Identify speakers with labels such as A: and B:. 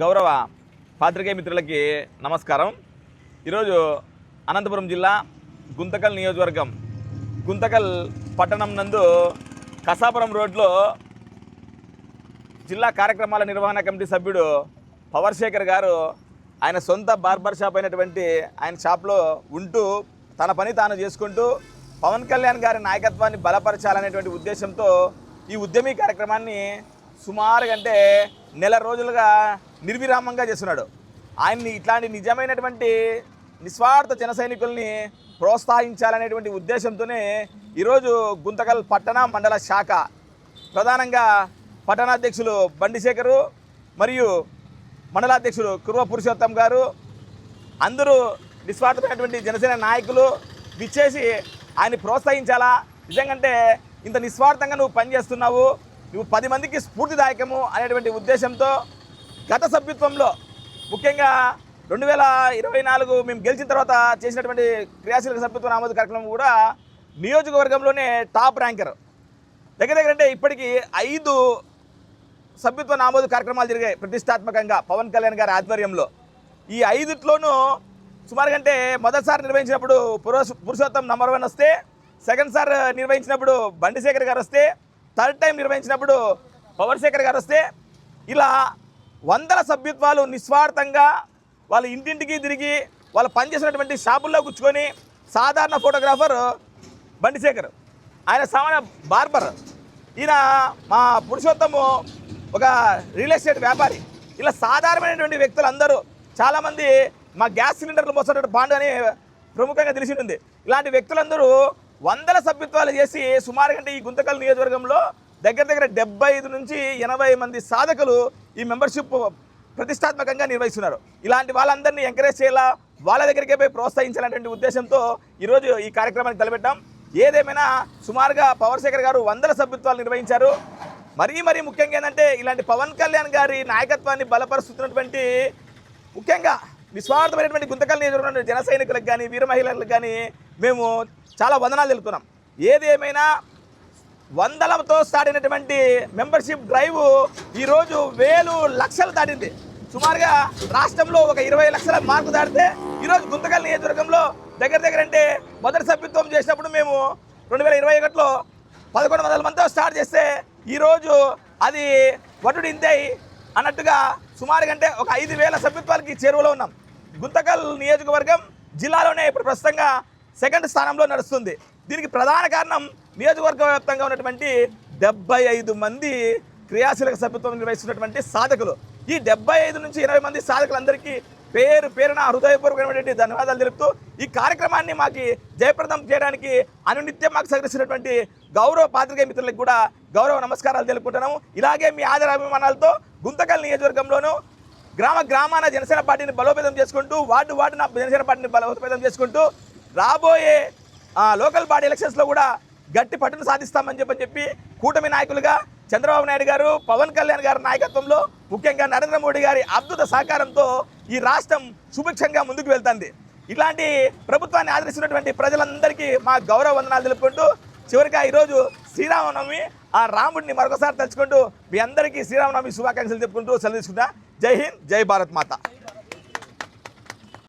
A: గౌరవ పాత్రికేయ మిత్రులకి నమస్కారం. ఈరోజు అనంతపురం జిల్లా గుంతకల్ నియోజకవర్గం గుంతకల్ పట్టణం నందు కసాపురం రోడ్లో జిల్లా కార్యక్రమాల నిర్వహణ కమిటీ సభ్యుడు పవర్ శేఖర్ గారు ఆయన సొంత బార్బర్ షాప్ అయినటువంటి ఆయన షాప్లో ఉంటూ తన పని తాను చేసుకుంటూ పవన్ కళ్యాణ్ గారి నాయకత్వాన్ని బలపరచాలనేటువంటి ఉద్దేశంతో ఈ ఉద్యమీ కార్యక్రమాన్ని సుమారుగా అంటే నెల రోజులుగా నిర్విరామంగా చేస్తున్నాడు. ఆయన్ని ఇట్లాంటి నిజమైనటువంటి నిస్వార్థ జన సైనికుల్ని ప్రోత్సహించాలనేటువంటి ఉద్దేశంతోనే ఈరోజు గుంతకల్ పట్టణ మండల శాఖ ప్రధానంగా పట్టణాధ్యక్షులు బండి శేఖరు మరియు మండలాధ్యక్షుడు కుర్వ పురుషోత్తం గారు అందరూ నిస్వార్థమైనటువంటి జనసేన నాయకులు విచ్చేసి ఆయన్ని ప్రోత్సహించాలా, నిజంగా ఇంత నిస్వార్థంగా నువ్వు పనిచేస్తున్నావు, నువ్వు 10 మందికి స్ఫూర్తిదాయకము అనేటువంటి ఉద్దేశంతో గత సభ్యత్వంలో ముఖ్యంగా 2024 మేము గెలిచిన తర్వాత చేసినటువంటి క్రియాశీలక సభ్యత్వ నమోదు కార్యక్రమం కూడా నియోజకవర్గంలోనే టాప్ ర్యాంకర్. దగ్గర అంటే ఇప్పటికీ 5 సభ్యత్వ నమోదు కార్యక్రమాలు జరిగాయి ప్రతిష్టాత్మకంగా పవన్ కళ్యాణ్ గారి ఆధ్వర్యంలో. ఈ 5ట్లోనూ సుమారుగా మొదటిసారి నిర్వహించినప్పుడు పురుషోత్తం నంబర్ 1 వస్తే, సెకండ్ సార్ నిర్వహించినప్పుడు బండి శేఖర్ గారు వస్తే, థర్డ్ టైం నిర్వహించినప్పుడు పవర్ శేఖర్ గారు వస్తే, ఇలా వందల సభ్యత్వాలు నిస్వార్థంగా వాళ్ళ ఇంటింటికి తిరిగి వాళ్ళు పనిచేసినటువంటి షాపుల్లో కూర్చుకొని సాధారణ ఫోటోగ్రాఫర్ బండి శేఖర్, ఆయన సామాన్య బార్బర్, ఈయన మా పురుషోత్తము ఒక రియల్ ఎస్టేట్ వ్యాపారి. ఇలా సాధారణమైనటువంటి వ్యక్తులు అందరూ చాలామంది మా గ్యాస్ సిలిండర్లు మోసేటటువంటి పాండు అని ప్రముఖంగా తెలిసి ఉంటుంది. ఇలాంటి వ్యక్తులందరూ వందల సభ్యత్వాలు చేసి సుమారుగా ఈ గుంతకల్ నియోజకవర్గంలో దగ్గర 75 నుంచి 80 మంది సాధకులు ఈ మెంబర్షిప్ ప్రతిష్టాత్మకంగా నిర్వహిస్తున్నారు. ఇలాంటి వాళ్ళందరినీ ఎంకరేజ్ చేయాలా, వాళ్ళ దగ్గరికి పోయి ప్రోత్సహించాలనేటువంటి ఉద్దేశంతో ఈరోజు ఈ కార్యక్రమాన్ని తలపెట్టాం. ఏదేమైనా సుమారుగా పవర్ శేఖర్ గారు వందల సభ్యత్వాలు నిర్వహించారు. మరీ ముఖ్యంగా ఏంటంటే ఇలాంటి పవన్ కళ్యాణ్ గారి నాయకత్వాన్ని బలపరుస్తున్నటువంటి ముఖ్యంగా నిస్వార్థమైనటువంటి గుంతకల్ నియోజకవర్గం జన సైనికులకు కానీ వీర మహిళలకు కానీ మేము చాలా వందనాలు తెలుపుతున్నాం. ఏదేమైనా వందలతో స్టార్ట్ అయినటువంటి మెంబర్షిప్ డ్రైవ్ ఈరోజు 1000 లక్షలు దాటింది. సుమారుగా రాష్ట్రంలో ఒక 20 లక్షల మార్కు దాటితే ఈరోజు గుంతకల్ నియోజకవర్గంలో దగ్గర అంటే మొదటి సభ్యత్వం చేసినప్పుడు మేము 2021లో 1100 మందితో స్టార్ట్ చేస్తే ఈరోజు అది వటుడు ఇంతే అన్నట్టుగా సుమారుగా అంటే ఒక 5000 సభ్యత్వాలకి చేరువలో ఉన్నాం. గుంతకల్ నియోజకవర్గం జిల్లాలోనే ఇప్పుడు ప్రస్తుతంగా 2nd స్థానంలో నడుస్తుంది. దీనికి ప్రధాన కారణం నియోజకవర్గ వ్యాప్తంగా ఉన్నటువంటి 75 మంది క్రియాశీలక సభ్యత్వం నిర్వహిస్తున్నటువంటి సాధకులు. ఈ 75 నుంచి 20 మంది సాధకులందరికీ పేరున హృదయపూర్వకమైనటువంటి ధన్యవాదాలు తెలుపుతూ ఈ కార్యక్రమాన్ని మాకు జయప్రదం చేయడానికి అనునిత్యం మాకు సహకరిస్తున్నటువంటి గౌరవ పాత్రికేయ మిత్రులకు కూడా గౌరవ నమస్కారాలు తెలుపుకుంటున్నాము. ఇలాగే మీ ఆదరాభిమానాలతో గుంతకల్ నియోజకవర్గంలోనూ గ్రామాన జనసేన పార్టీని బలోపేతం చేసుకుంటూ వార్డున జనసేన పార్టీని బలోపేతం చేసుకుంటూ రాబోయే లోకల్ బాడీ ఎలక్షన్స్లో కూడా గట్టి పట్టును సాధిస్తామని చెప్పి కూటమి నాయకులుగా చంద్రబాబు నాయుడు గారు, పవన్ కళ్యాణ్ గారి నాయకత్వంలో ముఖ్యంగా నరేంద్ర మోడీ గారి అద్భుత సహకారంతో ఈ రాష్ట్రం సుభిక్షంగా ముందుకు వెళ్తుంది. ఇలాంటి ప్రభుత్వాన్ని ఆదరిస్తున్నటువంటి ప్రజలందరికీ మా గౌరవ వందనాలు తెలుపుకుంటూ చివరిగా ఈరోజు శ్రీరామనవమి, ఆ రాముడిని మరొకసారి తలుచుకుంటూ మీ అందరికీ శ్రీరామనవమి శుభాకాంక్షలు చెప్పుకుంటూ సెలవు తీసుకుంటా. జై హింద్, జై భారత్ మాత.